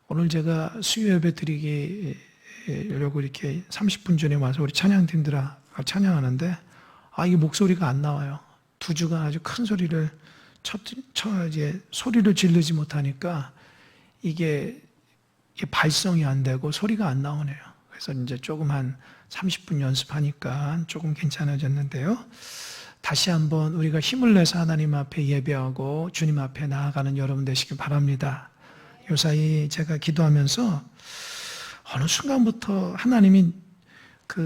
오늘 제가 수요 예배 드리려고 이렇게 30분 전에 와서 우리 찬양팀들아 찬양하는데 이게 목소리가 안 나와요. 두 주간 아주 큰 소리를 이제 소리를 지르지 못하니까 이게 발성이 안 되고 소리가 안 나오네요. 그래서 이제 조금 한 30분 연습하니까 조금 괜찮아졌는데요. 다시 한번 우리가 힘을 내서 하나님 앞에 예배하고 주님 앞에 나아가는 여러분 되시길 바랍니다. 요사이 제가 기도하면서 어느 순간부터 하나님이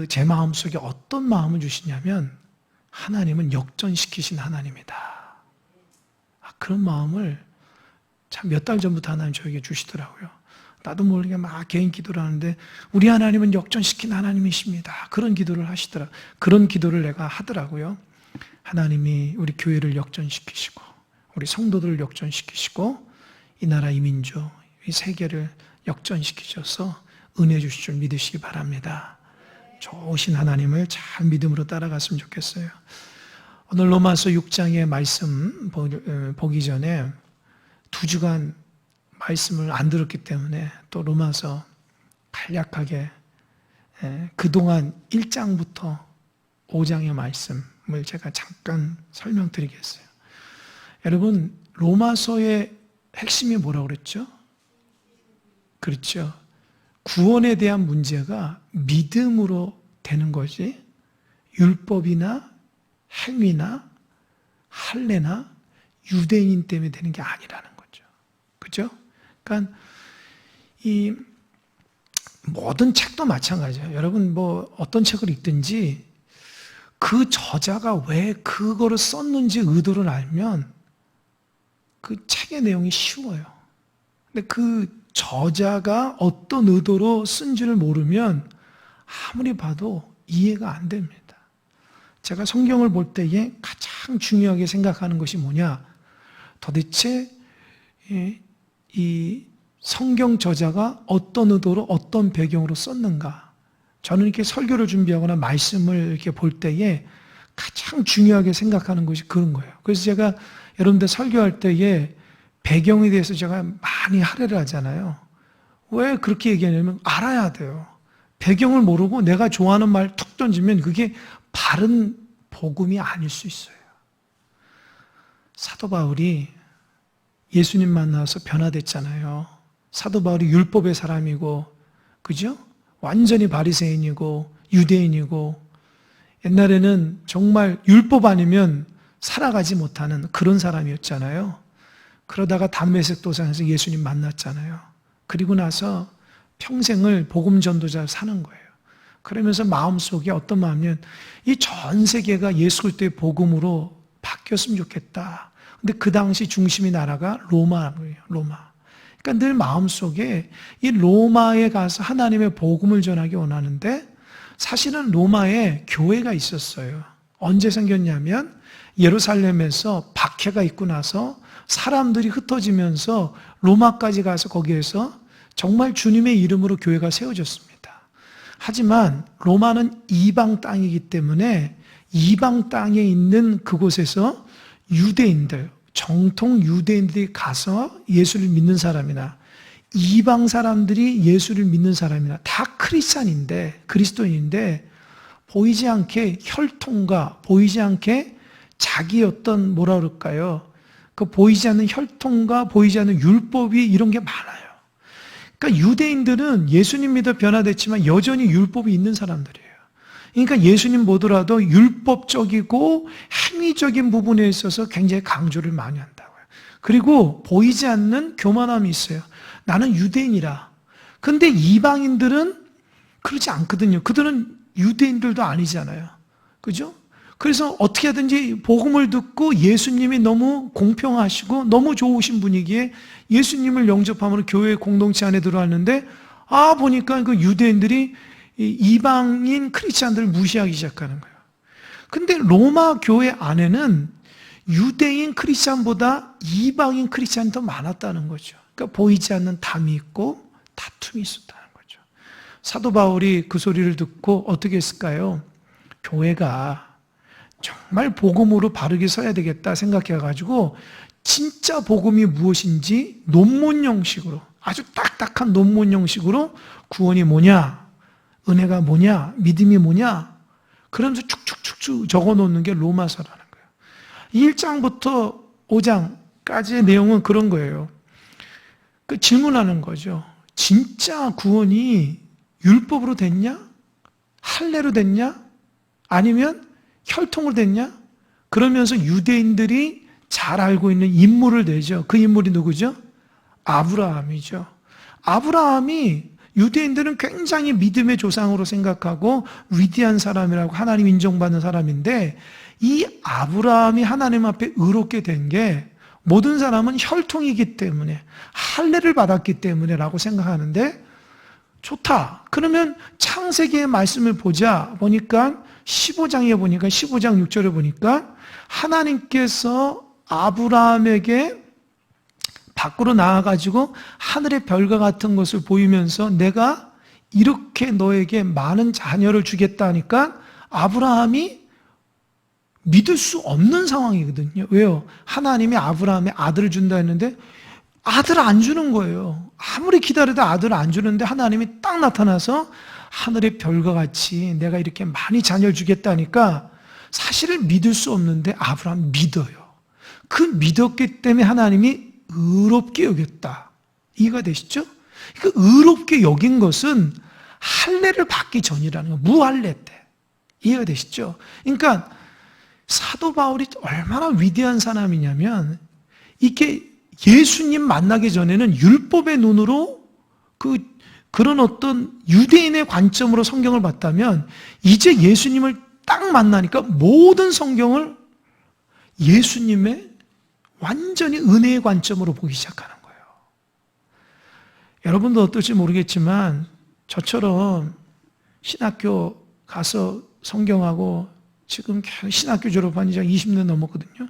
제 마음속에 어떤 마음을 주시냐면 하나님은 역전시키신 하나님이다. 그런 마음을 참 몇 달 전부터 하나님 저에게 주시더라고요. 나도 모르게 막 개인 기도를 하는데 우리 하나님은 역전시킨 하나님이십니다. 그런 기도를 하시더라. 그런 기도를 내가 하더라고요. 하나님이 우리 교회를 역전시키시고 우리 성도들을 역전시키시고 이 나라 이 민족 이 세계를 역전시키셔서 은혜 주실 줄 믿으시기 바랍니다. 좋으신 하나님을 잘 믿음으로 따라갔으면 좋겠어요. 오늘 로마서 6장의 말씀 보기 전에 2주간 말씀을 안 들었기 때문에 또 로마서 간략하게 그동안 1장부터 5장의 말씀을 제가 잠깐 설명드리겠어요. 여러분 로마서의 핵심이 뭐라고 그랬죠? 그렇죠. 구원에 대한 문제가 믿음으로 되는 거지 율법이나 행위나 할례나 유대인 때문에 되는 게 아니라는 거죠. 그렇죠? 그러니까 이 모든 책도 마찬가지예요. 여러분 뭐 어떤 책을 읽든지 그 저자가 왜 그거를 썼는지 의도를 알면 그 책의 내용이 쉬워요. 근데 그 저자가 어떤 의도로 쓴지를 모르면 아무리 봐도 이해가 안 됩니다. 제가 성경을 볼 때에 가장 중요하게 생각하는 것이 뭐냐? 도대체 이 성경 저자가 어떤 의도로 어떤 배경으로 썼는가? 저는 이렇게 설교를 준비하거나 말씀을 이렇게 볼 때에 가장 중요하게 생각하는 것이 그런 거예요. 그래서 제가 여러분들 설교할 때에 배경에 대해서 제가 많이 할애를 하잖아요. 왜 그렇게 얘기하냐면 알아야 돼요. 배경을 모르고 내가 좋아하는 말 툭 던지면 그게 바른 복음이 아닐 수 있어요. 사도 바울이 예수님 만나서 변화됐잖아요. 사도 바울이 율법의 사람이고, 그죠? 완전히 바리새인이고 유대인이고 옛날에는 정말 율법 아니면 살아가지 못하는 그런 사람이었잖아요. 그러다가 담메색 도상에서 예수님 만났잖아요. 그리고 나서 평생을 복음 전도자로 사는 거예요. 그러면서 마음속에 어떤 마음이면 이 전 세계가 예수 그리스도의 복음으로 바뀌었으면 좋겠다. 근데 그 당시 중심의 나라가 로마예요. 로마. 그러니까 늘 마음속에 이 로마에 가서 하나님의 복음을 전하기 원하는데 사실은 로마에 교회가 있었어요. 언제 생겼냐면 예루살렘에서 박해가 있고 나서 사람들이 흩어지면서 로마까지 가서 거기에서 정말 주님의 이름으로 교회가 세워졌습니다. 하지만 로마는 이방 땅이기 때문에 이방 땅에 있는 그곳에서 유대인들, 정통 유대인들이 가서 예수를 믿는 사람이나 이방 사람들이 예수를 믿는 사람이나 다 크리스찬인데 그리스도인인데 보이지 않게 혈통과 보이지 않게 자기 어떤 뭐라 그럴까요? 그 보이지 않는 혈통과 보이지 않는 율법이 이런 게 많아요. 그러니까 유대인들은 예수님 믿어 변화됐지만 여전히 율법이 있는 사람들이에요. 그러니까 예수님 보더라도 율법적이고 행위적인 부분에 있어서 굉장히 강조를 많이 한다고요. 그리고 보이지 않는 교만함이 있어요. 나는 유대인이라. 근데 이방인들은 그렇지 않거든요. 그들은 유대인들도 아니잖아요. 그죠? 그래서 어떻게 하든지 복음을 듣고 예수님이 너무 공평하시고 너무 좋으신 분이기에 예수님을 영접하면 교회 공동체 안에 들어왔는데 보니까 그 유대인들이 이방인 크리스찬들을 무시하기 시작하는 거예요. 근데 로마 교회 안에는 유대인 크리스찬보다 이방인 크리스찬이 더 많았다는 거죠. 그러니까 보이지 않는 담이 있고 다툼이 있었다는 거죠. 사도 바울이 그 소리를 듣고 어떻게 했을까요? 교회가 정말 복음으로 바르게 서야 되겠다 생각해가지고 진짜 복음이 무엇인지 논문 형식으로 아주 딱딱한 논문 형식으로 구원이 뭐냐, 은혜가 뭐냐, 믿음이 뭐냐, 그러면서 축축축축 적어놓는 게 로마서라는 거예요. 1장부터 5장까지의 내용은 그런 거예요. 그 질문하는 거죠. 진짜 구원이 율법으로 됐냐? 할례로 됐냐? 아니면 혈통으로 됐냐? 그러면서 유대인들이 잘 알고 있는 인물을 내죠. 그 인물이 누구죠? 아브라함이죠. 아브라함이 유대인들은 굉장히 믿음의 조상으로 생각하고 위대한 사람이라고 하나님 인정받는 사람인데, 이 아브라함이 하나님 앞에 의롭게 된 게 모든 사람은 혈통이기 때문에, 할례를 받았기 때문에라고 생각하는데, 좋다. 그러면 창세기의 말씀을 보니까 15장에 보니까 15장 6절에 보니까 하나님께서 아브라함에게 밖으로 나와가지고 하늘의 별과 같은 것을 보이면서 내가 이렇게 너에게 많은 자녀를 주겠다 하니까 아브라함이 믿을 수 없는 상황이거든요. 왜요? 하나님이 아브라함에 아들을 준다 했는데 아들을 안 주는 거예요. 아무리 기다려도 아들을 안 주는데 하나님이 딱 나타나서 하늘의 별과 같이 내가 이렇게 많이 자녀를 주겠다니까 사실을 믿을 수 없는데 아브라함 믿어요. 그 믿었기 때문에 하나님이 의롭게 여겼다. 이해가 되시죠? 그 의롭게 여긴 것은 할례를 받기 전이라는 거예요. 무할례 때. 이해가 되시죠? 그러니까 사도 바울이 얼마나 위대한 사람이냐면 이렇게 예수님 만나기 전에는 율법의 눈으로 그런 어떤 유대인의 관점으로 성경을 봤다면 이제 예수님을 딱 만나니까 모든 성경을 예수님의 완전히 은혜의 관점으로 보기 시작하는 거예요. 여러분도 어떨지 모르겠지만 저처럼 신학교 가서 성경하고 지금 신학교 졸업한 지 20년 넘었거든요.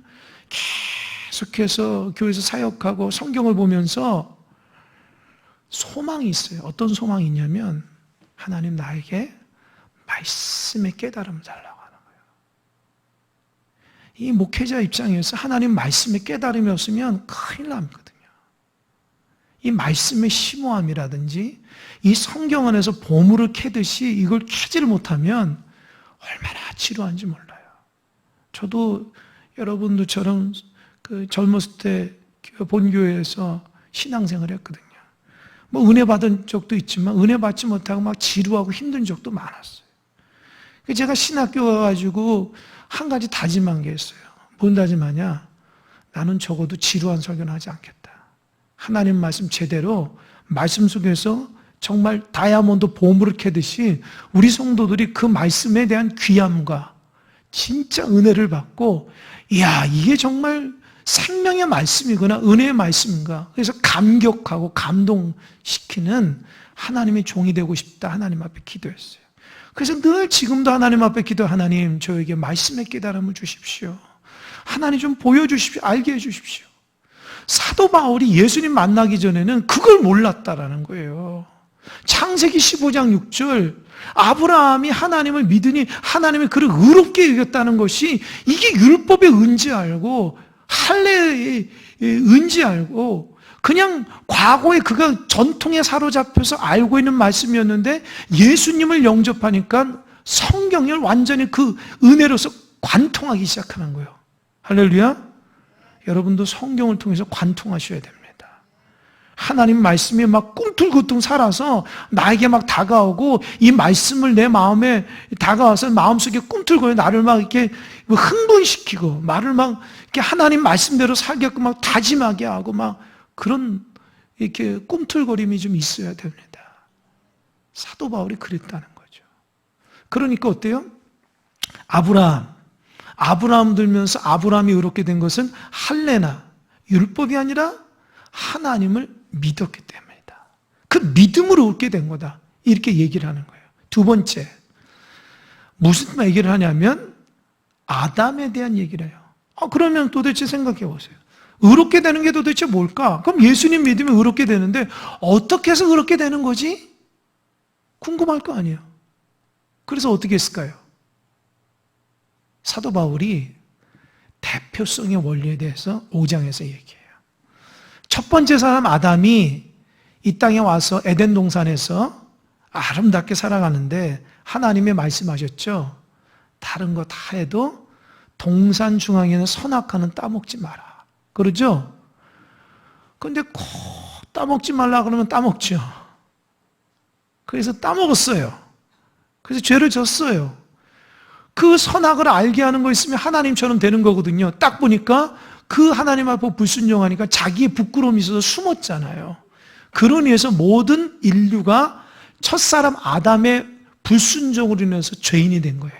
계속해서 교회에서 사역하고 성경을 보면서 소망이 있어요. 어떤 소망이 있냐면 하나님 나에게 말씀의 깨달음을 달라고 하는 거예요. 이 목회자 입장에서 하나님 말씀의 깨달음이 없으면 큰일 납거든요. 이 말씀의 심오함이라든지 이 성경 안에서 보물을 캐듯이 이걸 캐지를 못하면 얼마나 지루한지 몰라요. 저도 여러분들처럼 젊었을 때 본교회에서 신앙생활을 했거든요. 뭐 은혜 받은 적도 있지만 은혜 받지 못하고 막 지루하고 힘든 적도 많았어요. 제가 신학교 가가지고 한 가지 다짐한 게 있어요. 뭔 다짐하냐? 나는 적어도 지루한 설교는 하지 않겠다. 하나님 말씀 제대로 말씀 속에서 정말 다이아몬드 보물을 캐듯이 우리 성도들이 그 말씀에 대한 귀함과 진짜 은혜를 받고 이야 이게 정말 생명의 말씀이구나 은혜의 말씀인가 그래서 감격하고 감동시키는 하나님의 종이 되고 싶다 하나님 앞에 기도했어요. 그래서 늘 지금도 하나님 앞에 기도 하나님 저에게 말씀의 깨달음을 주십시오. 하나님 좀 보여주십시오. 알게 해주십시오. 사도 바울이 예수님 만나기 전에는 그걸 몰랐다라는 거예요. 창세기 15장 6절 아브라함이 하나님을 믿으니 하나님이 그를 의롭게 여겼다는 것이 이게 율법의 은지 알고 할례의 은지 알고 그냥 과거에 그가 전통에 사로잡혀서 알고 있는 말씀이었는데 예수님을 영접하니까 성경을 완전히 그 은혜로서 관통하기 시작하는 거예요. 할렐루야. 여러분도 성경을 통해서 관통하셔야 됩니다. 하나님 말씀이 막 꿈틀꿈틀 살아서 나에게 막 다가오고 이 말씀을 내 마음에 다가와서 마음속에 꿈틀거려 나를 막 이렇게 흥분시키고 말을 막 이렇게 하나님 말씀대로 살게끔 막 다짐하게 하고 막 그런 이렇게 꿈틀거림이 좀 있어야 됩니다. 사도 바울이 그랬다는 거죠. 그러니까 어때요? 아브라함 들면서 아브라함이 의롭게 된 것은 할례나 율법이 아니라 하나님을 믿었기 때문이다. 그 믿음으로 얻게 된 거다. 이렇게 얘기를 하는 거예요. 두 번째, 무슨 얘기를 하냐면 아담에 대한 얘기를 해요. 그러면 도대체 생각해 보세요. 의롭게 되는 게 도대체 뭘까? 그럼 예수님 믿으면 의롭게 되는데 어떻게 해서 의롭게 되는 거지? 궁금할 거 아니에요. 그래서 어떻게 했을까요? 사도 바울이 대표성의 원리에 대해서 5장에서 얘기해요. 첫 번째 사람 아담이 이 땅에 와서 에덴 동산에서 아름답게 살아가는데 하나님이 말씀하셨죠. 다른 거 다 해도 동산 중앙에는 선악과는 따먹지 마라. 그러죠? 근데 꼭 따먹지 말라 그러면 따먹죠. 그래서 따먹었어요. 그래서 죄를 졌어요. 그 선악을 알게 하는 거 있으면 하나님처럼 되는 거거든요. 딱 보니까 그 하나님 앞에 불순종하니까 자기의 부끄러움이 있어서 숨었잖아요. 그런 의해서 모든 인류가 첫사람 아담의 불순종으로 인해서 죄인이 된 거예요.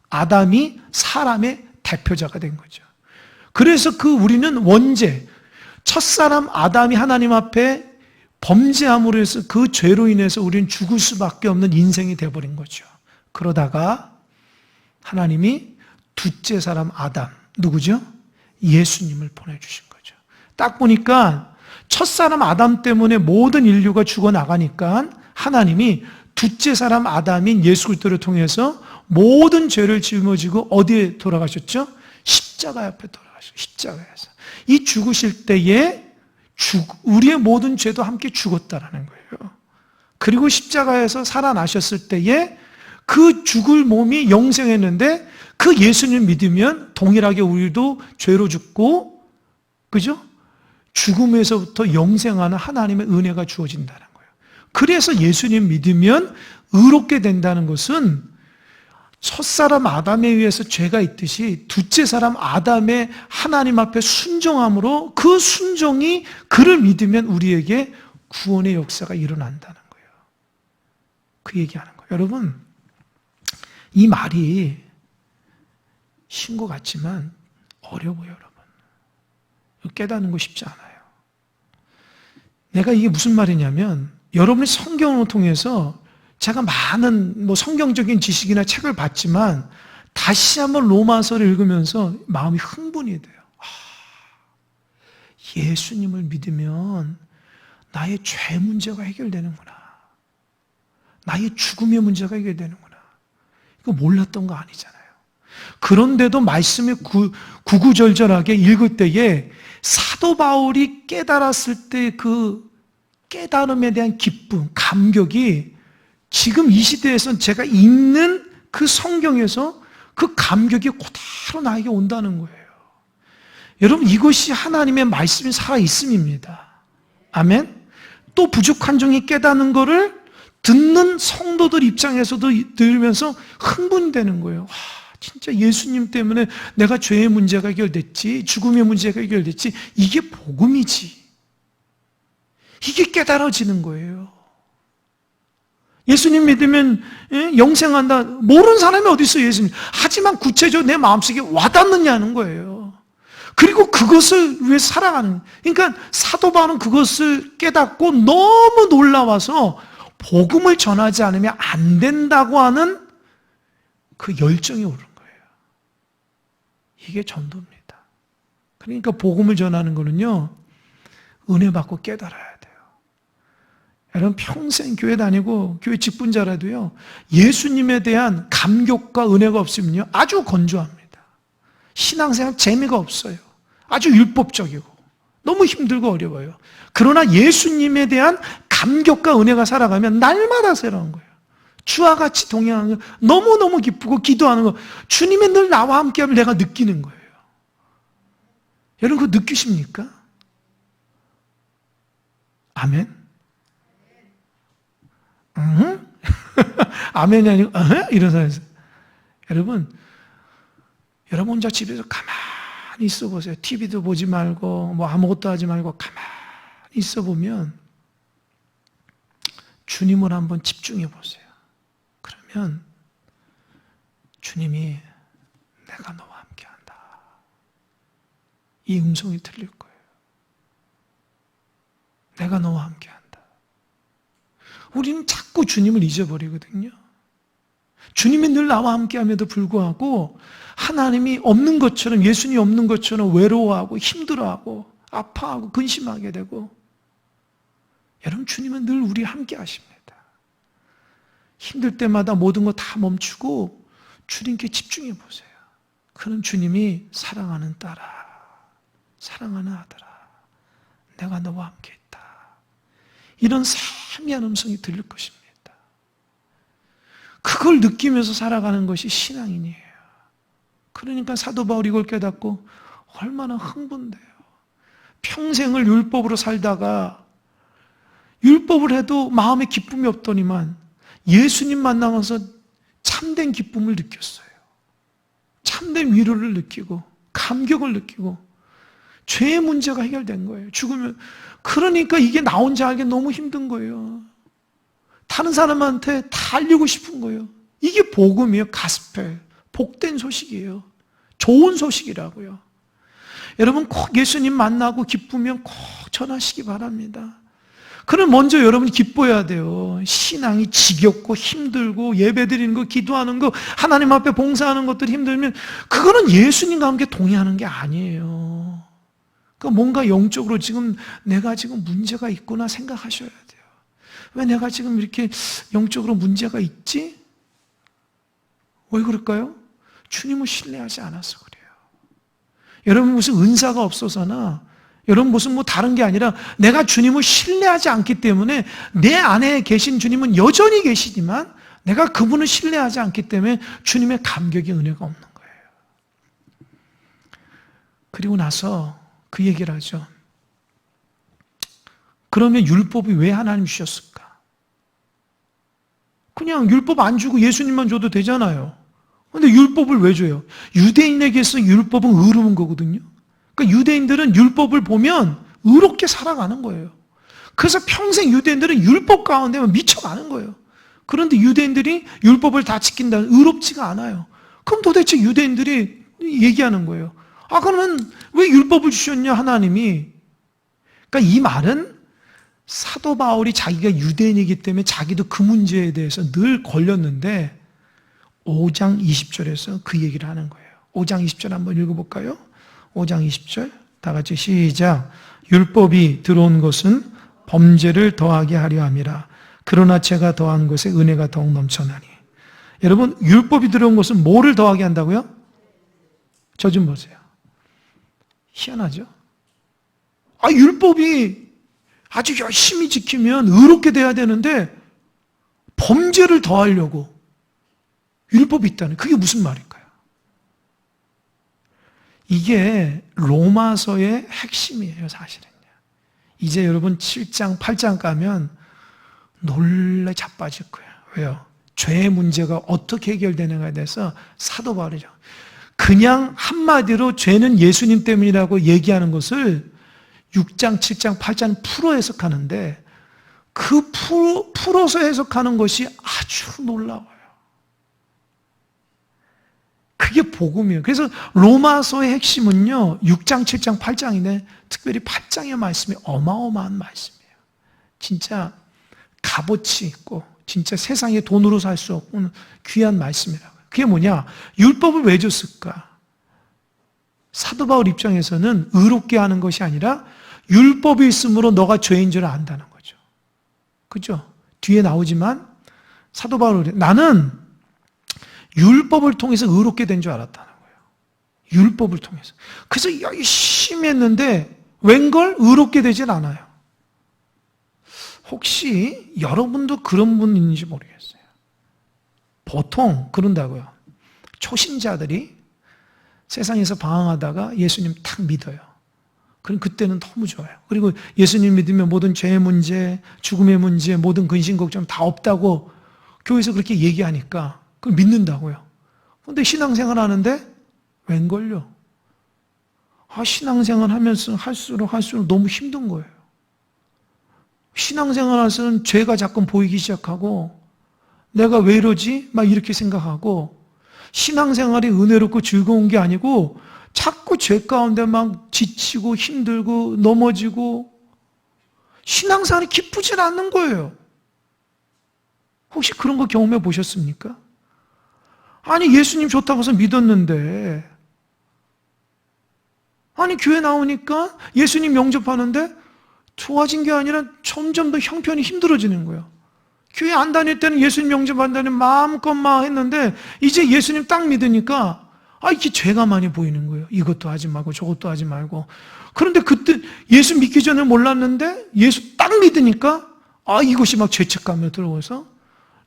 아담이 사람의 대표자가 된 거죠. 그래서 우리는 원죄, 첫사람 아담이 하나님 앞에 범죄함으로 해서 그 죄로 인해서 우리는 죽을 수밖에 없는 인생이 되어버린 거죠. 그러다가 하나님이 둘째 사람 아담, 누구죠? 예수님을 보내주신 거죠. 딱 보니까 첫사람 아담 때문에 모든 인류가 죽어나가니까 하나님이 둘째 사람 아담인 예수 그리스도를 통해서 모든 죄를 짊어지고 어디에 돌아가셨죠? 십자가 옆에 돌아가셨어요. 십자가에서. 이 죽으실 때에 우리의 모든 죄도 함께 죽었다라는 거예요. 그리고 십자가에서 살아나셨을 때에 그 죽을 몸이 영생했는데 그 예수님 믿으면 동일하게 우리도 죄로 죽고, 그죠? 죽음에서부터 영생하는 하나님의 은혜가 주어진다는 거예요. 그래서 예수님 믿으면 의롭게 된다는 것은 첫사람 아담에 의해서 죄가 있듯이 둘째 사람 아담의 하나님 앞에 순종함으로 그 순종이 그를 믿으면 우리에게 구원의 역사가 일어난다는 거예요. 그 얘기하는 거예요. 여러분, 이 말이 쉬운 것 같지만 어려워요, 여러분. 깨닫는 거 쉽지 않아요. 내가 이게 무슨 말이냐면 여러분이 성경을 통해서 제가 많은 성경적인 지식이나 책을 봤지만 다시 한번 로마서를 읽으면서 마음이 흥분이 돼요. 예수님을 믿으면 나의 죄 문제가 해결되는구나. 나의 죽음의 문제가 해결되는구나. 이거 몰랐던 거 아니잖아요. 그런데도 말씀을 구구절절하게 읽을 때에 사도 바울이 깨달았을 때 그 깨달음에 대한 기쁨, 감격이 지금 이 시대에서 제가 읽는 그 성경에서 그 감격이 그대로 나에게 온다는 거예요. 여러분, 이것이 하나님의 말씀이 살아있음입니다. 아멘? 또 부족한 종이 깨닫는 거를 듣는 성도들 입장에서도 들으면서 흥분되는 거예요. 진짜 예수님 때문에 내가 죄의 문제가 해결됐지, 죽음의 문제가 해결됐지, 이게 복음이지. 이게 깨달아지는 거예요. 예수님 믿으면 영생한다. 모르는 사람이 어디 있어요, 예수님. 하지만 구체적으로 내 마음속에 와닿느냐는 거예요. 그리고 그것을 위해 살아가는. 그러니까 사도 바울은 그것을 깨닫고 너무 놀라워서 복음을 전하지 않으면 안 된다고 하는 그 열정이 오른 거예요. 이게 전도입니다. 그러니까 복음을 전하는 거는요, 은혜 받고 깨달아야 돼요. 여러분, 평생 교회 다니고 교회 직분자라도요, 예수님에 대한 감격과 은혜가 없으면요, 아주 건조합니다. 신앙생활 재미가 없어요. 아주 율법적이고 너무 힘들고 어려워요. 그러나 예수님에 대한 감격과 은혜가 살아가면 날마다 새로운 거예요. 주와 같이 동행하는 거 너무너무 기쁘고, 기도하는 거 주님이 늘 나와 함께하면 내가 느끼는 거예요. 여러분, 그거 느끼십니까? 아멘? 아멘이 아니고 이런 사람이 여러분 혼자 집에서 가만히 있어 보세요. TV도 보지 말고 아무것도 하지 말고 가만히 있어 보면 주님을 한번 집중해 보세요. 그러면 주님이 내가 너와 함께한다, 이 음성이 들릴 거예요. 내가 너와 함께한다. 우리는 자꾸 주님을 잊어버리거든요. 주님이 늘 나와 함께함에도 불구하고 하나님이 없는 것처럼, 예수님이 없는 것처럼 외로워하고 힘들어하고 아파하고 근심하게 되고. 여러분, 주님은 늘 우리 함께 하십니다. 힘들 때마다 모든 거 다 멈추고 주님께 집중해 보세요. 그럼 주님이 사랑하는 딸아, 사랑하는 아들아, 내가 너와 함께 있다, 이런 세미한 음성이 들릴 것입니다. 그걸 느끼면서 살아가는 것이 신앙인이에요. 그러니까 사도 바울이 이걸 깨닫고 얼마나 흥분돼요. 평생을 율법으로 살다가 율법을 해도 마음에 기쁨이 없더니만 예수님 만나면서 참된 기쁨을 느꼈어요. 참된 위로를 느끼고 감격을 느끼고 죄의 문제가 해결된 거예요. 죽으면. 그러니까 이게 나 혼자 하기 너무 힘든 거예요. 다른 사람한테 다 알리고 싶은 거예요. 이게 복음이에요. 가스펠. 복된 소식이에요. 좋은 소식이라고요. 여러분 꼭 예수님 만나고 기쁘면 꼭 전하시기 바랍니다. 그럼 먼저 여러분 기뻐야 돼요. 신앙이 지겹고 힘들고 예배드리는 거, 기도하는 거, 하나님 앞에 봉사하는 것들이 힘들면 그거는 예수님과 함께 동의하는 게 아니에요. 그러니까 뭔가 영적으로 지금 내가 지금 문제가 있구나 생각하셔야 돼요. 왜 내가 지금 이렇게 영적으로 문제가 있지? 왜 그럴까요? 주님을 신뢰하지 않아서 그래요. 여러분 무슨 은사가 없어서나 여러분 무슨 뭐 다른 게 아니라 내가 주님을 신뢰하지 않기 때문에 내 안에 계신 주님은 여전히 계시지만 내가 그분을 신뢰하지 않기 때문에 주님의 감격의 은혜가 없는 거예요. 그리고 나서 그 얘기를 하죠. 그러면 율법이 왜 하나님 주셨을까? 그냥 율법 안 주고 예수님만 줘도 되잖아요. 근데 율법을 왜 줘요? 유대인에게서 율법은 의로운 거거든요. 그러니까 유대인들은 율법을 보면 의롭게 살아가는 거예요. 그래서 평생 유대인들은 율법 가운데만 미쳐가는 거예요. 그런데 유대인들이 율법을 다 지킨다, 의롭지가 않아요. 그럼 도대체 유대인들이 얘기하는 거예요. 아, 그러면 왜 율법을 주셨냐, 하나님이? 그러니까 이 말은 사도 바울이 자기가 유대인이기 때문에 자기도 그 문제에 대해서 늘 걸렸는데 5장 20절에서 그 얘기를 하는 거예요. 5장 20절 한번 읽어볼까요? 5장 20절 다 같이 시작. 율법이 들어온 것은 범죄를 더하게 하려 함이라. 그러나 죄가 더한 것에 은혜가 더욱 넘쳐나니. 여러분 율법이 들어온 것은 뭐를 더하게 한다고요? 저 좀 보세요. 희한하죠? 아, 율법이 아주 열심히 지키면 의롭게 돼야 되는데 범죄를 더하려고 율법이 있다는, 그게 무슨 말일까요? 이게 로마서의 핵심이에요, 사실은요. 이제 여러분 7장, 8장 가면 놀래 자빠질 거예요. 왜요? 죄의 문제가 어떻게 해결되는가에 대해서 사도 바울이죠. 그냥 한마디로 죄는 예수님 때문이라고 얘기하는 것을 6장, 7장, 8장 풀어 해석하는데 그 풀어서 해석하는 것이 아주 놀라워요. 그게 복음이에요. 그래서 로마서의 핵심은요, 6장, 7장, 8장인데 특별히 8장의 말씀이 어마어마한 말씀이에요. 진짜 값어치 있고 진짜 세상에 돈으로 살 수 없는 귀한 말씀이라고요. 그게 뭐냐? 율법을 왜 줬을까? 사도 바울 입장에서는 의롭게 하는 것이 아니라 율법이 있으므로 너가 죄인 줄 안다는 거죠. 그죠? 뒤에 나오지만 사도 바울이 나는 율법을 통해서 의롭게 된 줄 알았다는 거예요. 율법을 통해서. 그래서 열심히 했는데 웬걸 의롭게 되진 않아요. 혹시 여러분도 그런 분인지 모르겠어요. 보통 그런다고요. 초신자들이 세상에서 방황하다가 예수님 탁 믿어요. 그럼 그때는 너무 좋아요. 그리고 예수님 믿으면 모든 죄의 문제, 죽음의 문제, 모든 근심 걱정 다 없다고 교회에서 그렇게 얘기하니까 그걸 믿는다고요. 근데 신앙생활 하는데 웬걸요? 신앙생활 하면서 할수록 너무 힘든 거예요. 신앙생활 할수록 죄가 자꾸 보이기 시작하고 내가 왜 이러지? 막 이렇게 생각하고 신앙생활이 은혜롭고 즐거운 게 아니고 자꾸 죄 가운데 막 지치고 힘들고 넘어지고 신앙생활이 기쁘지 않는 거예요. 혹시 그런 거 경험해 보셨습니까? 아니 예수님 좋다고 해서 믿었는데 아니 교회 나오니까 예수님 영접하는데 좋아진 게 아니라 점점 더 형편이 힘들어지는 거예요. 교회 안 다닐 때는 예수님 영접한다는 마음껏 막 했는데 이제 예수님 딱 믿으니까 이게 죄가 많이 보이는 거예요. 이것도 하지 말고 저것도 하지 말고. 그런데 그때 예수 믿기 전에 몰랐는데 예수 딱 믿으니까 이것이 막 죄책감에 들어와서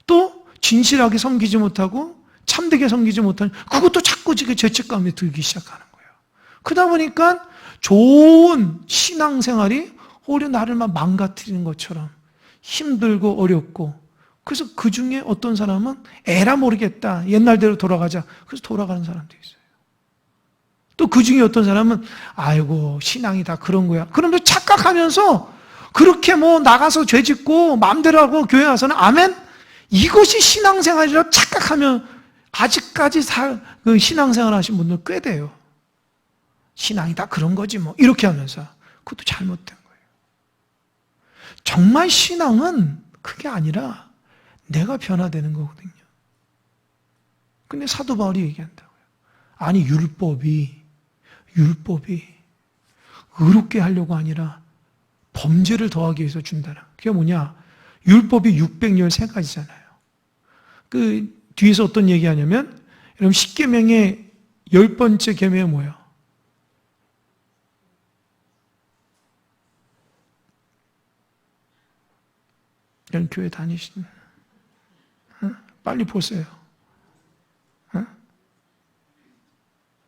또 진실하게 섬기지 못하고 참되게 섬기지 못하는 그것도 자꾸 지금 죄책감이 들기 시작하는 거예요. 그러다 보니까 좋은 신앙생활이 오히려 나를 막 망가뜨리는 것처럼 힘들고 어렵고, 그래서 그 중에 어떤 사람은 에라 모르겠다, 옛날대로 돌아가자, 그래서 돌아가는 사람도 있어요. 또 그 중에 어떤 사람은 아이고 신앙이 다 그런 거야, 그러면서 착각하면서 그렇게 뭐 나가서 죄 짓고 마음대로 하고 교회 와서는 아멘? 이것이 신앙생활이라고 착각하면 아직까지 그 신앙생활 하신 분들 꽤 돼요. 신앙이 다 그런 거지 뭐 이렇게 하면서. 그것도 잘못된 거예요. 정말 신앙은 그게 아니라 내가 변화되는 거거든요. 근데 사도 바울이 얘기한다고요. 아니 율법이 의롭게 하려고 아니라 범죄를 더하기 위해서 준다는. 그게 뭐냐? 율법이 613가지잖아요. 그 뒤에서 어떤 얘기하냐면, 여러분 10계명의 10번째 계명이 뭐예요? 여러분 교회 다니시는, 빨리 보세요.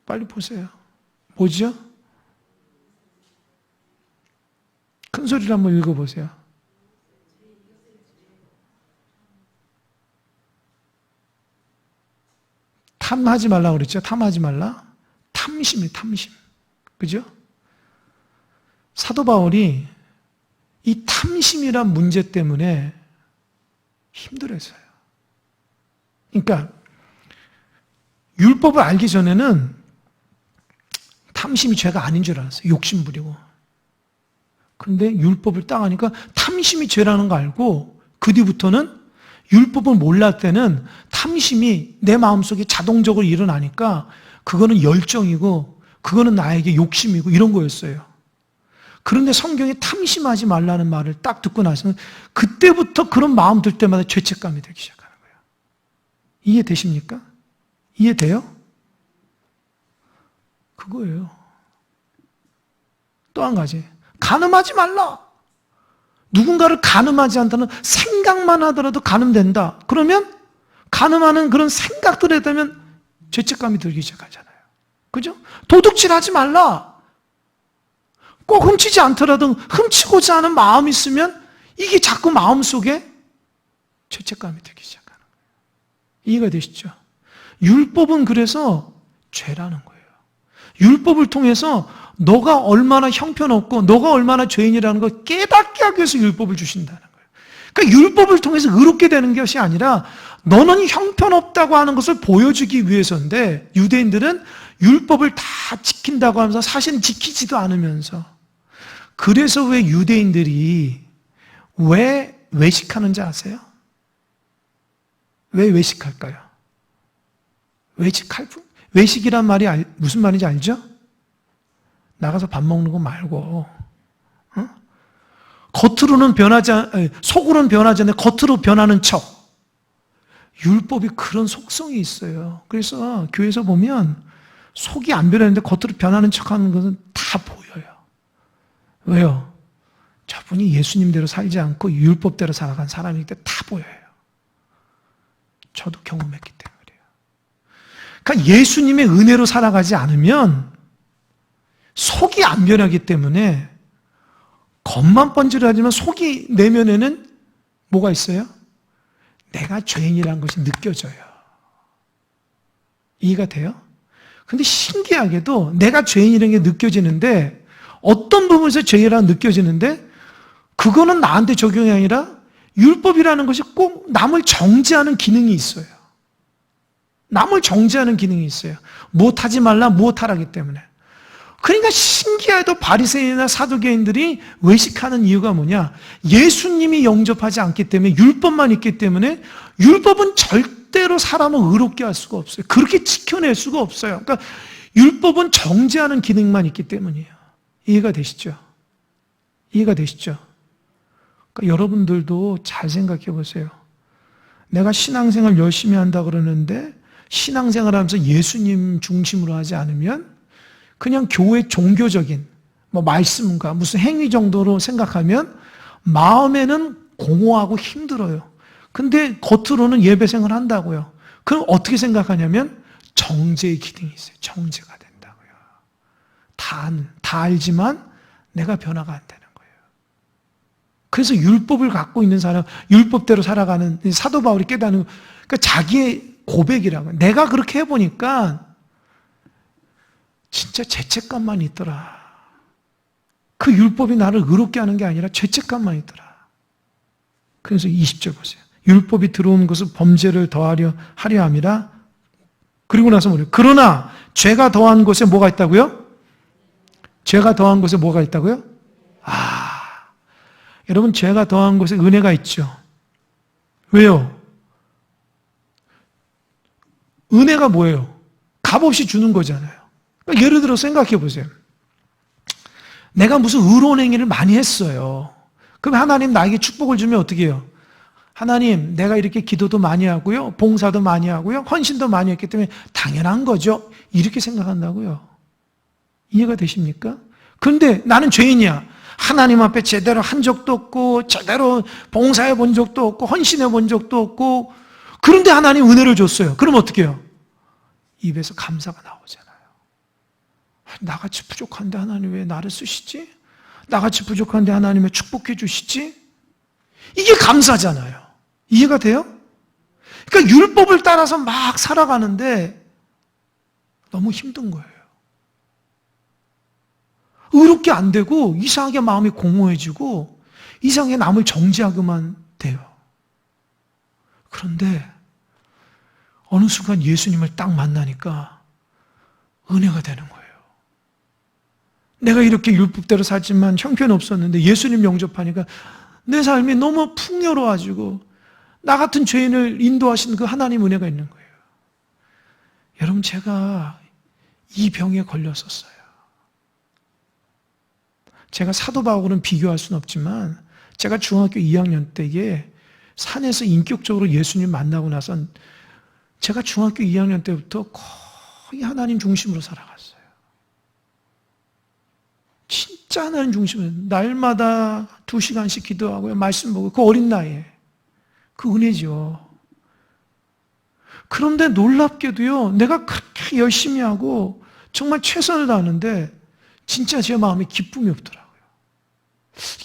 빨리 보세요. 뭐죠? 큰 소리로 한번 읽어보세요. 탐하지 말라고 그랬죠? 탐하지 말라? 탐심이에요, 탐심. 그죠? 사도 바울이 이 탐심이란 문제 때문에 힘들었어요. 그러니까 율법을 알기 전에는 탐심이 죄가 아닌 줄 알았어요. 욕심 부리고. 그런데 율법을 딱 하니까 탐심이 죄라는 거 알고, 그 뒤부터는 율법을 몰랐을 때는 탐심이 내 마음속에 자동적으로 일어나니까 그거는 열정이고 그거는 나에게 욕심이고 이런 거였어요. 그런데 성경에 탐심하지 말라는 말을 딱 듣고 나서는 그때부터 그런 마음 들 때마다 죄책감이 들기 시작하는 거예요. 이해되십니까? 이해돼요? 그거예요. 또 한 가지, 간음하지 말라. 누군가를 간음하지 않다는 생각만 하더라도 간음된다. 그러면 간음하는 그런 생각들에 대면 죄책감이 들기 시작하잖아요. 그죠? 도둑질하지 말라. 꼭 훔치지 않더라도 훔치고자 하는 마음이 있으면 이게 자꾸 마음속에 죄책감이 들기 시작하는 거예요. 이해가 되시죠? 율법은 그래서 죄라는 거예요. 율법을 통해서 너가 얼마나 형편없고 너가 얼마나 죄인이라는 걸 깨닫게 하기 위해서 율법을 주신다는 거예요. 그러니까 율법을 통해서 의롭게 되는 것이 아니라 너는 형편없다고 하는 것을 보여주기 위해서인데, 유대인들은 율법을 다 지킨다고 하면서 사실은 지키지도 않으면서. 그래서 왜 유대인들이 왜 외식하는지 아세요? 왜 외식할까요? 외식이란 말이 무슨 말인지 알죠? 나가서 밥 먹는 거 말고, 겉으로는 속으로는 변하지 않는데 겉으로 변하는 척. 율법이 그런 속성이 있어요. 그래서 교회에서 보면 속이 안 변하는데 겉으로 변하는 척 하는 것은 다 보여요. 왜요? 저분이 예수님대로 살지 않고 율법대로 살아간 사람이기 때문에 다 보여요. 저도 경험했기 때문에 그래요. 그러니까 예수님의 은혜로 살아가지 않으면 속이 안 변하기 때문에 겉만 번지르하지만 속이, 내면에는 뭐가 있어요? 내가 죄인이라는 것이 느껴져요. 이해가 돼요? 근데 신기하게도 내가 죄인이라는 게 느껴지는데, 어떤 부분에서 죄인이라고 느껴지는데 그거는 나한테 적용이 아니라 율법이라는 것이 꼭 남을 정죄하는 기능이 있어요. 남을 정죄하는 기능이 있어요. 무엇하지 말라, 무엇하라기 때문에. 그러니까 신기해도 바리새인이나 사두개인들이 외식하는 이유가 뭐냐? 예수님이 영접하지 않기 때문에, 율법만 있기 때문에. 율법은 절대로 사람을 의롭게 할 수가 없어요. 그렇게 지켜낼 수가 없어요. 그러니까 율법은 정죄하는 기능만 있기 때문이에요. 이해가 되시죠? 이해가 되시죠? 그러니까 여러분들도 잘 생각해 보세요. 내가 신앙생활 열심히 한다 그러는데 신앙생활 하면서 예수님 중심으로 하지 않으면 그냥 교회 종교적인 말씀과 무슨 행위 정도로 생각하면 마음에는 공허하고 힘들어요. 근데 겉으로는 예배생활 한다고요. 그럼 어떻게 생각하냐면 정죄의 기능이 있어요. 정죄가 된다고요. 다 알지만 내가 변화가 안 되는 거예요. 그래서 율법을 갖고 있는 사람, 율법대로 살아가는 사도 바울이 깨닫는, 그러니까 자기의 고백이라고. 내가 그렇게 해보니까 진짜 죄책감만 있더라. 그 율법이 나를 의롭게 하는 게 아니라 죄책감만 있더라. 그래서 20절 보세요. 율법이 들어온 것은 범죄를 더하려 하려 함이라. 그리고 나서 뭐래요? 그러나 죄가 더한 곳에 뭐가 있다고요? 죄가 더한 곳에 뭐가 있다고요? 여러분, 죄가 더한 곳에 은혜가 있죠. 왜요? 은혜가 뭐예요? 값없이 주는 거잖아요. 그러니까 예를 들어 생각해 보세요. 내가 무슨 의로운 행위를 많이 했어요. 그럼 하나님 나에게 축복을 주면 어떻게 해요? 하나님, 내가 이렇게 기도도 많이 하고요, 봉사도 많이 하고요, 헌신도 많이 했기 때문에 당연한 거죠. 이렇게 생각한다고요. 이해가 되십니까? 그런데 나는 죄인이야. 하나님 앞에 제대로 한 적도 없고, 제대로 봉사해 본 적도 없고, 헌신해 본 적도 없고, 그런데 하나님 은혜를 줬어요. 그럼 어떻게 해요? 입에서 감사가 나오잖아요. 나같이 부족한데 하나님 왜 나를 쓰시지? 나같이 부족한데 하나님 왜 축복해 주시지? 이게 감사잖아요. 이해가 돼요? 그러니까 율법을 따라서 막 살아가는데 너무 힘든 거예요. 의롭게 안 되고 이상하게 마음이 공허해지고 이상하게 남을 정죄하기만 돼요. 그런데 어느 순간 예수님을 딱 만나니까 은혜가 되는 거예요. 내가 이렇게 율법대로 살지만 형편없었는데 예수님 영접하니까 내 삶이 너무 풍요로워지고 나 같은 죄인을 인도하시는 그 하나님 은혜가 있는 거예요. 여러분, 제가 이 병에 걸렸었어요. 제가 사도 바울은 비교할 수는 없지만 제가 중학교 2학년 때에 산에서 인격적으로 예수님 만나고 나선 제가 중학교 2학년 때부터 거의 하나님 중심으로 살아갔어요. 진짜 하나님 중심으로 날마다 2시간씩 기도하고요, 말씀 보고, 그 어린 나이에. 그 은혜죠. 그런데 놀랍게도요, 내가 그렇게 열심히 하고 정말 최선을 다하는데 진짜 제 마음에 기쁨이 없더라고요.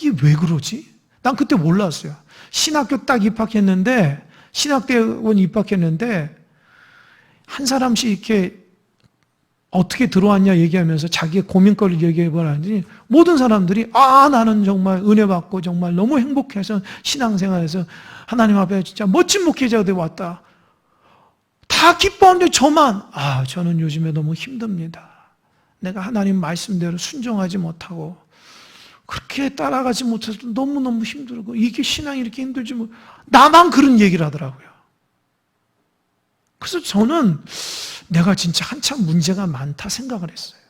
이게 왜 그러지? 난 그때 몰랐어요. 신학교 딱 입학했는데, 신학대원 입학했는데 한 사람씩 이렇게 어떻게 들어왔냐 얘기하면서 자기의 고민거리를 얘기해보라니 모든 사람들이 나는 정말 은혜 받고 정말 너무 행복해서 신앙생활에서 하나님 앞에 진짜 멋진 목회자가 되어 왔다. 다 기뻐하는데 저만 저는 요즘에 너무 힘듭니다. 내가 하나님 말씀대로 순종하지 못하고 그렇게 따라가지 못해서 너무너무 힘들고 이게 신앙이 이렇게 힘들지 뭐 나만 그런 얘기를 하더라고요. 그래서 저는 내가 진짜 한참 문제가 많다 생각을 했어요.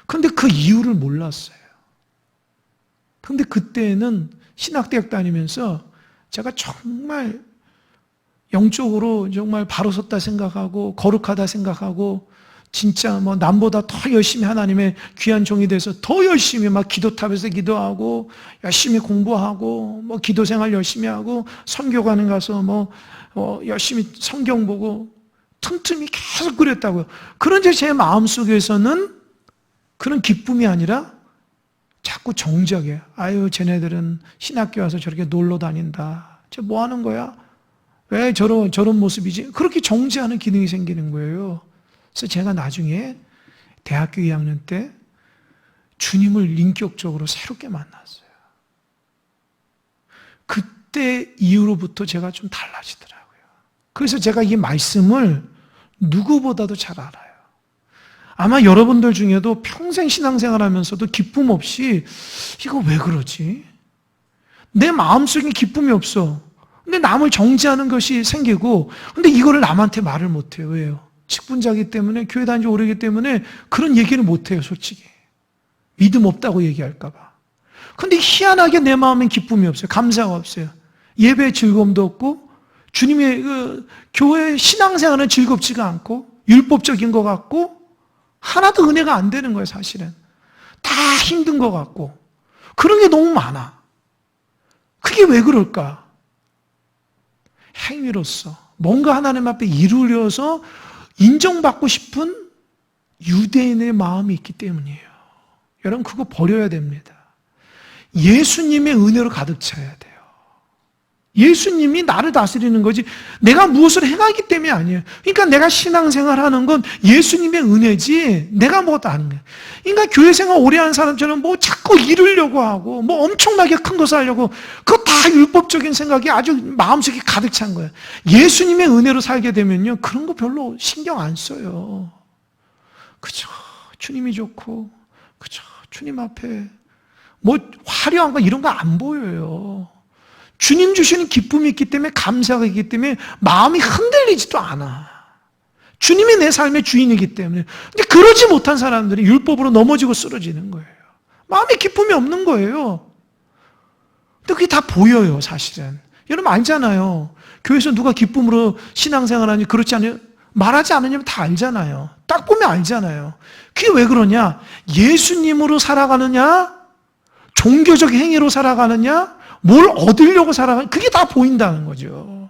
그런데 그 이유를 몰랐어요. 그런데 그때는 신학대학 다니면서 제가 정말 영적으로 정말 바로 섰다 생각하고 거룩하다 생각하고 진짜 뭐 남보다 더 열심히 하나님의 귀한 종이 돼서 더 열심히 막 기도탑에서 기도하고 열심히 공부하고 뭐 기도생활 열심히 하고 선교관에 가서 뭐 열심히 성경 보고 틈틈이 계속 그랬다고요. 그런데 제 마음속에서는 그런 기쁨이 아니라 자꾸 정적이에요. 쟤네들은 신학교 와서 저렇게 놀러 다닌다. 쟤 뭐 하는 거야? 왜 저런 모습이지? 그렇게 정죄하는 기능이 생기는 거예요. 그래서 제가 나중에 대학교 2학년 때 주님을 인격적으로 새롭게 만났어요. 그때 이후로부터 제가 좀 달라지더라고요. 그래서 제가 이 말씀을 누구보다도 잘 알아요. 아마 여러분들 중에도 평생 신앙생활 하면서도 기쁨 없이 이거 왜 그러지? 내 마음속에 기쁨이 없어. 근데 남을 정죄하는 것이 생기고 근데 이거를 남한테 말을 못해요. 왜요? 직분자기 때문에 교회 다닌 지 오래기 때문에 그런 얘기를 못해요. 솔직히. 믿음 없다고 얘기할까 봐. 근데 희한하게 내 마음엔 기쁨이 없어요. 감사가 없어요. 예배의 즐거움도 없고 주님의 교회 신앙생활은 즐겁지가 않고 율법적인 것 같고 하나도 은혜가 안 되는 거예요. 사실은 다 힘든 것 같고 그런 게 너무 많아. 그게 그게 왜 그럴까? 행위로서 뭔가 하나님 앞에 이루려서 인정받고 싶은 유대인의 마음이 있기 때문이에요. 여러분 그거 버려야 됩니다. 예수님의 은혜로 가득 차야 돼요. 예수님이 나를 다스리는 거지 내가 무엇을 행하기 때문이 아니에요. 그러니까 내가 신앙생활하는 건 예수님의 은혜지 내가 뭐도 아닌 거예요. 그러니까 교회생활 오래 한 사람처럼 뭐 자꾸 이루려고 하고 뭐 엄청나게 큰 것을 하려고 그거 다 율법적인 생각이 아주 마음속에 가득 찬 거예요. 예수님의 은혜로 살게 되면요 그런 거 별로 신경 안 써요. 그죠? 주님이 좋고 그죠? 주님 앞에 뭐 화려한 거 이런 거 안 보여요. 주님 주시는 기쁨이 있기 때문에 감사가 있기 때문에 마음이 흔들리지도 않아. 주님이 내 삶의 주인이기 때문에. 근데 그러지 못한 사람들이 율법으로 넘어지고 쓰러지는 거예요. 마음에 기쁨이 없는 거예요. 근데 그게 다 보여요, 사실은. 여러분 알잖아요. 교회에서 누가 기쁨으로 신앙생활하니 그렇지 않아요? 말하지 않으면 다 알잖아요. 딱 보면 알잖아요. 그게 왜 그러냐? 예수님으로 살아가느냐? 종교적 행위로 살아가느냐? 뭘 얻으려고 살아가느냐? 그게 다 보인다는 거죠.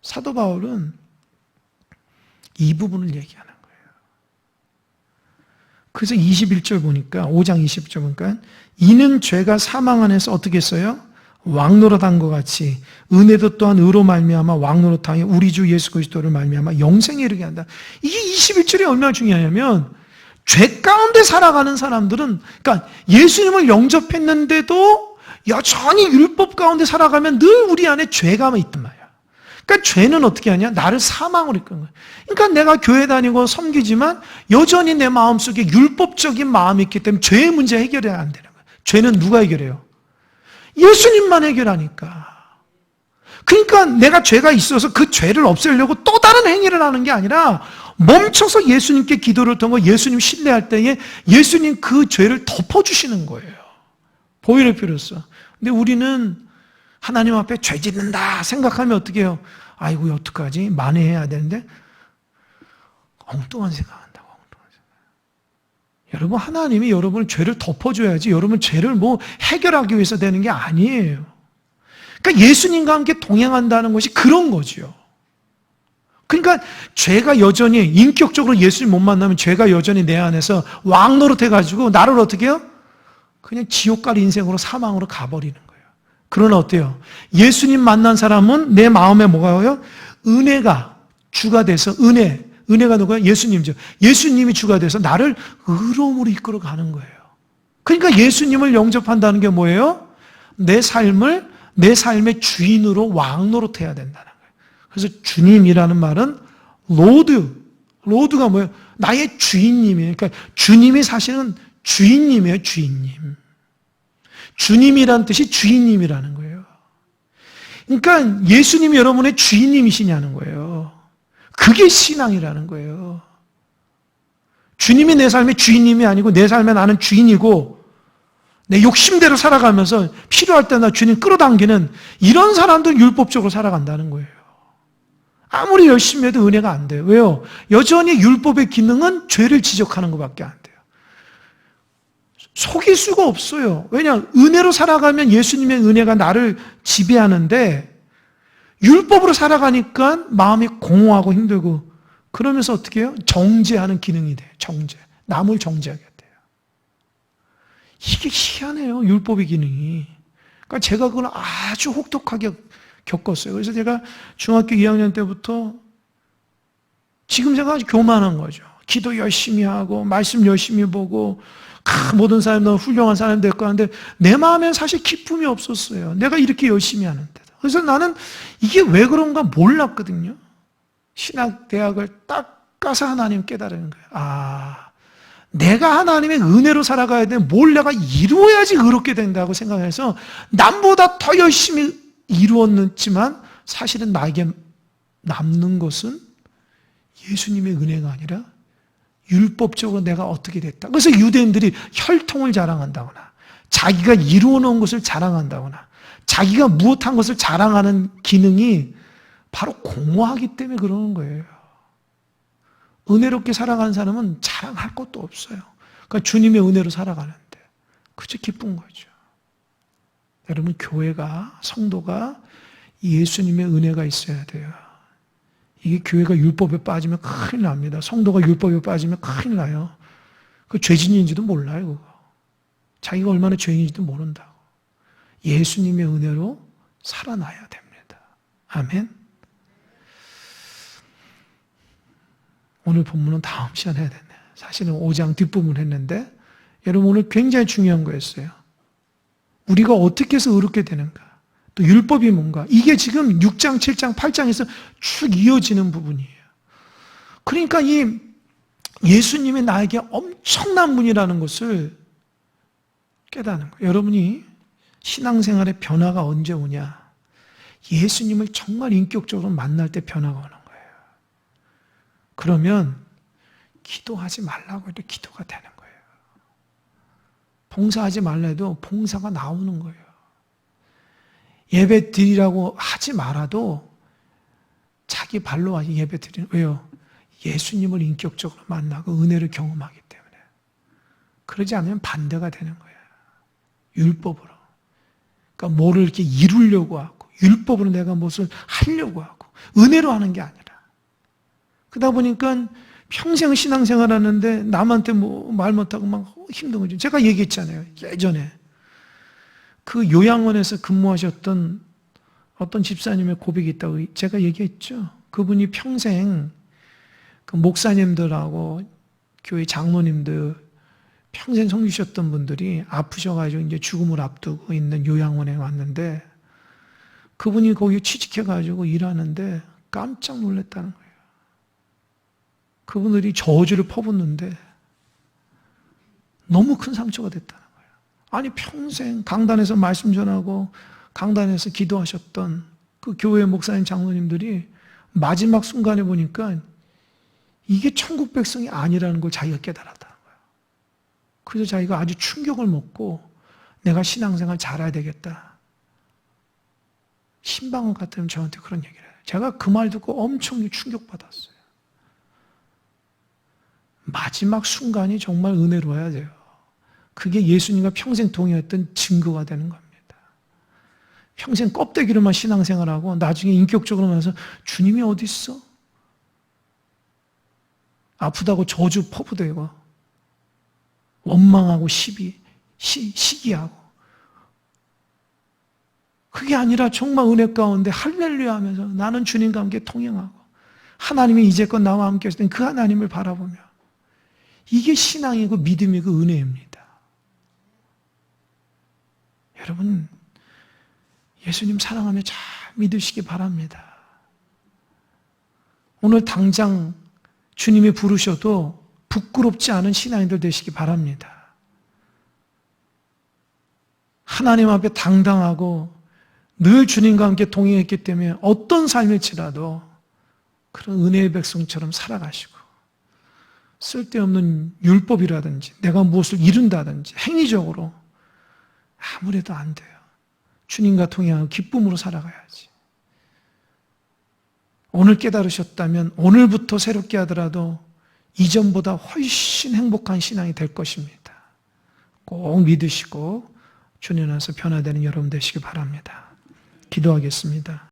사도 바울은 이 부분을 얘기하는 거예요. 그래서 21절 보니까 5장 20절 보니까 이는 죄가 사망 안에서 어떻게 했어요? 왕노릇한 것 같이 은혜도 또한 의로 말미암아 왕노릇하여 우리 주 예수 그리스도를 말미암아 영생에 이르게 한다. 이게 21절이 얼마나 중요하냐면 죄 가운데 살아가는 사람들은 그러니까 예수님을 영접했는데도 여전히 율법 가운데 살아가면 늘 우리 안에 죄가 있단 말이야. 그러니까 죄는 어떻게 하냐? 나를 사망으로 이끄는 거야. 그러니까 내가 교회 다니고 섬기지만 여전히 내 마음속에 율법적인 마음이 있기 때문에 죄의 문제 해결이 안 되는 거야. 죄는 누가 해결해요? 예수님만 해결하니까. 그러니까 내가 죄가 있어서 그 죄를 없애려고 또 다른 행위를 하는 게 아니라 멈춰서 예수님께 기도를 통해 예수님 신뢰할 때에 예수님 그 죄를 덮어주시는 거예요. 보혈의 피로써. 근데 우리는 하나님 앞에 죄 짓는다 생각하면 어떻게 해요? 아이고 어떡하지? 만회해야 되는데 엉뚱한 생각한다고. 엉뚱한 생각. 여러분 하나님이 여러분의 죄를 덮어줘야지 여러분 죄를 뭐 해결하기 위해서 되는 게 아니에요. 그러니까 예수님과 함께 동행한다는 것이 그런 거죠. 그러니까 죄가 여전히 인격적으로 예수님 못 만나면 죄가 여전히 내 안에서 왕노릇해가지고 나를 어떻게 해요? 그냥 지옥갈 인생으로 사망으로 가버리는 거예요. 그러나 어때요? 예수님 만난 사람은 내 마음에 뭐가 와요? 은혜가 주가 돼서 은혜가 누구예요? 예수님이죠. 예수님이 주가 돼서 나를 의로움으로 이끌어 가는 거예요. 그러니까 예수님을 영접한다는 게 뭐예요? 내 삶의 주인으로 왕노릇해야 된다는 거예요. 그래서 주님이라는 말은 로드가 뭐예요? 나의 주인님이에요. 그러니까 주님이 사실은 주인님이에요, 주인님. 주님이란 뜻이 주인님이라는 거예요. 그러니까 예수님이 여러분의 주인님이시냐는 거예요. 그게 신앙이라는 거예요. 주님이 내 삶의 주인님이 아니고 내 삶에 나는 주인이고 내 욕심대로 살아가면서 필요할 때 나 주님 끌어당기는 이런 사람들 율법적으로 살아간다는 거예요. 아무리 열심히 해도 은혜가 안 돼요. 왜요? 여전히 율법의 기능은 죄를 지적하는 것밖에 안 돼요. 속일 수가 없어요. 왜냐? 은혜로 살아가면 예수님의 은혜가 나를 지배하는데 율법으로 살아가니까 마음이 공허하고 힘들고 그러면서 어떻게 해요? 정죄하는 기능이 돼요. 정죄. 남을 정죄하게 돼요. 이게 희한해요. 율법의 기능이. 그러니까 제가 그걸 아주 혹독하게 겪었어요. 그래서 제가 중학교 2학년 때부터 지금 제가 아주 교만한 거죠. 기도 열심히 하고 말씀 열심히 보고 모든 사람 너무 훌륭한 사람 됐고 하는데 내 마음엔 사실 기쁨이 없었어요. 내가 이렇게 열심히 하는데도. 그래서 나는 이게 왜 그런가 몰랐거든요. 신학대학을 딱 가서 하나님 깨달은 거예요. 아, 내가 하나님의 은혜로 살아가야 돼. 뭘 내가 이루어야지 의롭게 된다고 생각해서 남보다 더 열심히 이루었지만 사실은 나에게 남는 것은 예수님의 은혜가 아니라 율법적으로 내가 어떻게 됐다. 그래서 유대인들이 혈통을 자랑한다거나 자기가 이루어 놓은 것을 자랑한다거나 자기가 무엇한 것을 자랑하는 기능이 바로 공허하기 때문에 그러는 거예요. 은혜롭게 살아가는 사람은 자랑할 것도 없어요. 그러니까 주님의 은혜로 살아가는데 그저 기쁜 거죠. 여러분, 교회가, 성도가 예수님의 은혜가 있어야 돼요. 이게 교회가 율법에 빠지면 큰일 납니다. 성도가 율법에 빠지면 큰일 나요. 그 죄진인지도 몰라요, 그거. 자기가 얼마나 죄인인지도 모른다고. 예수님의 은혜로 살아나야 됩니다. 아멘. 오늘 본문은 다음 시간에 해야 되네. 사실은 5장 뒷부분 했는데, 여러분 오늘 굉장히 중요한 거였어요. 우리가 어떻게 해서 의롭게 되는가? 또 율법이 뭔가? 이게 지금 6장, 7장, 8장에서 쭉 이어지는 부분이에요. 그러니까 이 예수님이 나에게 엄청난 분이라는 것을 깨닫는 거예요. 여러분이 신앙생활의 변화가 언제 오냐? 예수님을 정말 인격적으로 만날 때 변화가 오는 거예요. 그러면 기도하지 말라고 해도 기도가 되는 거예요. 봉사하지 말라 해도 봉사가 나오는 거예요. 예배 드리라고 하지 말아도 자기 발로 예배 드리는, 왜요? 예수님을 인격적으로 만나고 은혜를 경험하기 때문에. 그러지 않으면 반대가 되는 거예요. 율법으로. 그러니까 뭐를 이렇게 이루려고 하고, 율법으로 내가 무엇을 하려고 하고, 은혜로 하는 게 아니라. 그러다 보니까 평생 신앙생활 하는데 남한테 뭐 말 못하고 막 힘든 거죠. 제가 얘기했잖아요. 예전에. 그 요양원에서 근무하셨던 어떤 집사님의 고백이 있다고 제가 얘기했죠. 그분이 평생 그 목사님들하고 교회 장로님들 평생 섬기셨던 분들이 아프셔가지고 이제 죽음을 앞두고 있는 요양원에 왔는데 그분이 거기 취직해가지고 일하는데 깜짝 놀랐다는 거예요. 그분들이 저주를 퍼붓는데 너무 큰 상처가 됐다는 거예요. 아니 평생 강단에서 말씀 전하고 강단에서 기도하셨던 그 교회 목사님 장로님들이 마지막 순간에 보니까 이게 천국 백성이 아니라는 걸 자기가 깨달았다는 거예요. 그래서 자기가 아주 충격을 먹고 내가 신앙생활 잘해야 되겠다. 신방울 같으면 저한테 그런 얘기를 해요. 제가 그 말 듣고 엄청 충격받았어요. 마지막 순간이 정말 은혜로워야 돼요. 그게 예수님과 평생 동행했던 증거가 되는 겁니다. 평생 껍데기로만 신앙생활하고 나중에 인격적으로 만나서 주님이 어디 있어? 아프다고 저주 퍼부대고 원망하고 시기하고 그게 아니라 정말 은혜 가운데 할렐루야 하면서 나는 주님과 함께 통행하고 하나님이 이제껏 나와 함께 하셨던 그 하나님을 바라보며 이게 신앙이고 믿음이고 은혜입니다. 여러분 예수님 사랑하며 잘 믿으시기 바랍니다. 오늘 당장 주님이 부르셔도 부끄럽지 않은 신앙인들 되시기 바랍니다. 하나님 앞에 당당하고 늘 주님과 함께 동행했기 때문에 어떤 삶일지라도 그런 은혜의 백성처럼 살아가시고 쓸데없는 율법이라든지 내가 무엇을 이룬다든지 행위적으로 아무래도 안 돼요. 주님과 동행하고 기쁨으로 살아가야지. 오늘 깨달으셨다면 오늘부터 새롭게 하더라도 이전보다 훨씬 행복한 신앙이 될 것입니다. 꼭 믿으시고 주님 안에서 변화되는 여러분 되시기 바랍니다. 기도하겠습니다.